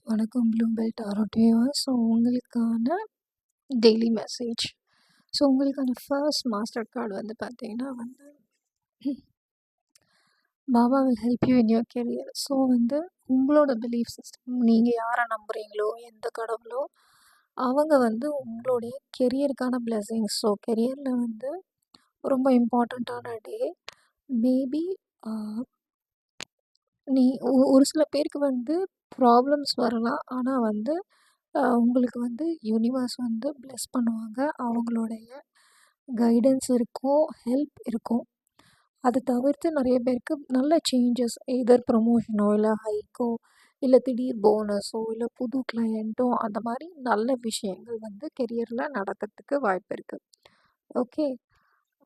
வணக்கம் Bluebell டாரோட் viewers. So உங்களுக்கான daily message. So உங்களுக்கான ஃபர்ஸ்ட் மாஸ்டர் கார்டு வந்து பார்த்தீங்கன்னா வந்து Baba will help you in your career. So வந்து உங்களோட பிலீஃப் சிஸ்டம், நீங்கள் யாரை நம்புகிறீங்களோ எந்த கடவுளோ அவங்க வந்து உங்களுடைய கெரியருக்கான பிளெஸிங்ஸ். ஸோ கெரியரில் வந்து ரொம்ப இம்பார்ட்டண்ட்டான டே. மேபி நீ ஒரு சில பேருக்கு வந்து ப்ராப்ளம்ஸ் வரலாம். ஆனால் வந்து உங்களுக்கு வந்து யூனிவர்ஸ் வந்து ப்ளெஸ் பண்ணுவாங்க. அவங்களுடைய கைடன்ஸ் இருக்கும், ஹெல்ப் இருக்கும். அது தவிர்த்து நிறைய பேருக்கு நல்ல சேஞ்சஸ், எதர் ப்ரமோஷனோ இல்லை ஹைக்கோ இல்லை திடீர் போனஸோ இல்லை புது கிளையண்ட்டோ அந்த மாதிரி நல்ல விஷயங்கள் வந்து கெரியரில் நடக்கிறதுக்கு வாய்ப்பு இருக்குது. ஓகே,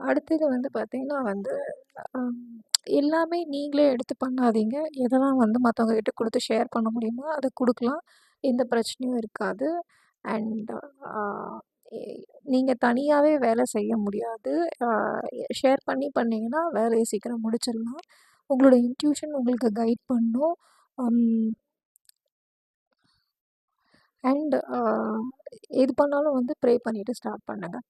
அடுத்தது வந்து பார்த்திங்கன்னா வந்து எல்லாமே நீங்களே எடுத்து பண்ணாதீங்க. எதெல்லாம் வந்து மற்றவங்க கிட்ட கொடுத்து ஷேர் பண்ண முடியுமோ அதை கொடுக்கலாம், எந்த பிரச்சனையும் இருக்காது. அண்ட் நீங்கள் தனியாகவே வேலை செய்ய முடியாது. ஷேர் பண்ணி பண்ணிங்கன்னா வேலையை சீக்கிரம் முடிச்சிடலாம். உங்களோட இன்ட்யூஷன் உங்களுக்கு கைட் பண்ணும். அண்ட் எது பண்ணாலும் வந்து ப்ரே பண்ணிவிட்டு ஸ்டார்ட் பண்ணுங்கள்.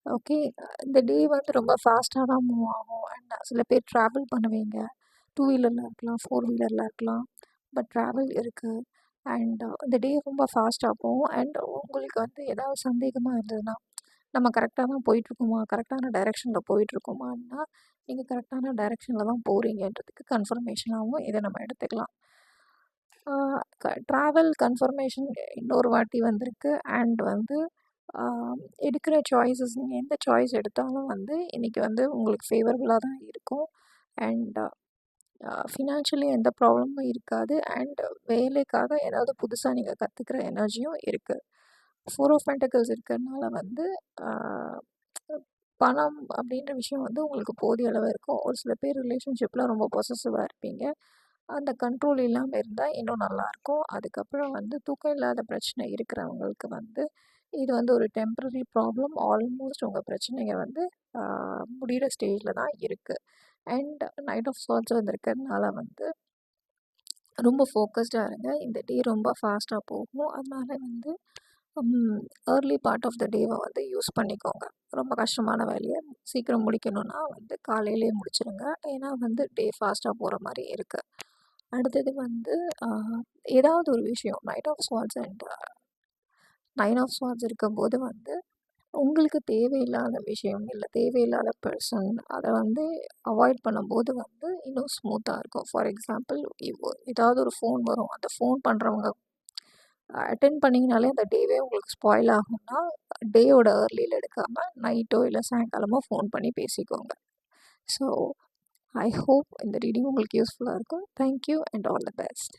ஓகே, இந்த டே வந்து ரொம்ப ஃபாஸ்ட்டாக தான் மூவ் ஆகும். அண்ட் சில பேர் ட்ராவல் பண்ணுவீங்க, 2 வீலரில் இருக்கலாம், 4 வீலரில் இருக்கலாம், பட் ட்ராவல் இருக்குது. அண்ட் இந்த டே ரொம்ப ஃபாஸ்ட்டாக போகும். அண்ட் உங்களுக்கு வந்து ஏதாவது சந்தேகமாக இருந்ததுன்னா, நம்ம கரெக்டாக தான் போயிட்டுருக்கோமா, கரெக்டான டைரெக்ஷனில் போயிட்டுருக்கோமான்னா நீங்கள் கரெக்டான டைரெக்ஷனில் தான் போகிறீங்கன்றதுக்கு கன்ஃபர்மேஷனாகவும் இதை நம்ம எடுத்துக்கலாம். ட்ராவல் கன்ஃபர்மேஷன் இன்னொரு வாட்டி வந்திருக்கு. அண்ட் வந்து எடுக்கிற சாய்ஸஸ், நீங்கள் எந்த சாய்ஸ் எடுத்தாலும் வந்து இன்றைக்கி வந்து உங்களுக்கு ஃபேவரபுளாக தான் இருக்கும். அண்ட் ஃபினான்ஷியலி எந்த ப்ராப்ளமும் இருக்காது. அண்ட் வேலைக்காக ஏதாவது புதுசாக நீங்கள் கற்றுக்கிற எனர்ஜியும் இருக்குது. 4 ஆஃப் பென்டக்கிள்ஸ் இருக்கிறதுனால வந்து பணம் அப்படின்ற விஷயம் வந்து உங்களுக்கு போதிய அளவு இருக்கும். ஒரு சில பேர் ரிலேஷன்ஷிப்பில் ரொம்ப பொசசிவாக இருப்பீங்க. அந்த கண்ட்ரோல் இல்லாமல் இருந்தால் இன்னும் நல்லாயிருக்கும். அதுக்கப்புறம் வந்து தூக்கம் இல்லாத பிரச்சனை இருக்கிறவங்களுக்கு வந்து இது வந்து ஒரு டெம்ப்ரரி ப்ராப்ளம். ஆல்மோஸ்ட் உங்கள் பிரச்சனைங்க வந்து முடிகிற ஸ்டேஜில் தான் இருக்குது. அண்ட் நைட் ஆஃப் சார்ட்ஸ் வந்திருக்கிறதுனால வந்து ரொம்ப ஃபோக்கஸ்டாக இருங்க. இந்த டே ரொம்ப ஃபாஸ்ட்டாக போகும். அதனால் வந்து ஏர்லி பார்ட் ஆஃப் த டேவை வந்து யூஸ் பண்ணிக்கோங்க. ரொம்ப கஷ்டமான வேலையை சீக்கிரம் முடிக்கணும்னா வந்து காலையிலே முடிச்சிடுங்க. ஏன்னா வந்து டே ஃபாஸ்ட்டாக போகிற மாதிரி இருக்குது. அடுத்தது வந்து ஏதாவது ஒரு விஷயம், knight of swords and 9 of swords இருக்கும்போது வந்து உங்களுக்கு தேவையில்லாத விஷயம் இல்லை தேவையில்லாத பர்சன் அதை வந்து அவாய்ட் பண்ணும்போது வந்து இன்னும் ஸ்மூத்தாக இருக்கும். ஃபார் எக்ஸாம்பிள், ஏதாவது ஒரு ஃபோன் வரும், அந்த ஃபோன் பண்ணுறவங்க அட்டென்ட் பண்ணிங்கனாலே அந்த டேவே உங்களுக்கு ஸ்பாயில் ஆகும்னா டேயோட ஏர்லியில் எடுக்காமல் நைட்டோ இல்லை சாயங்காலமோ ஃபோன் பண்ணி பேசிக்கோங்க. ஸோ ஐ ஹோப் இந்த ரீடிங் உங்களுக்கு யூஸ்ஃபுல்லாக இருக்கும். Thank you and all the best.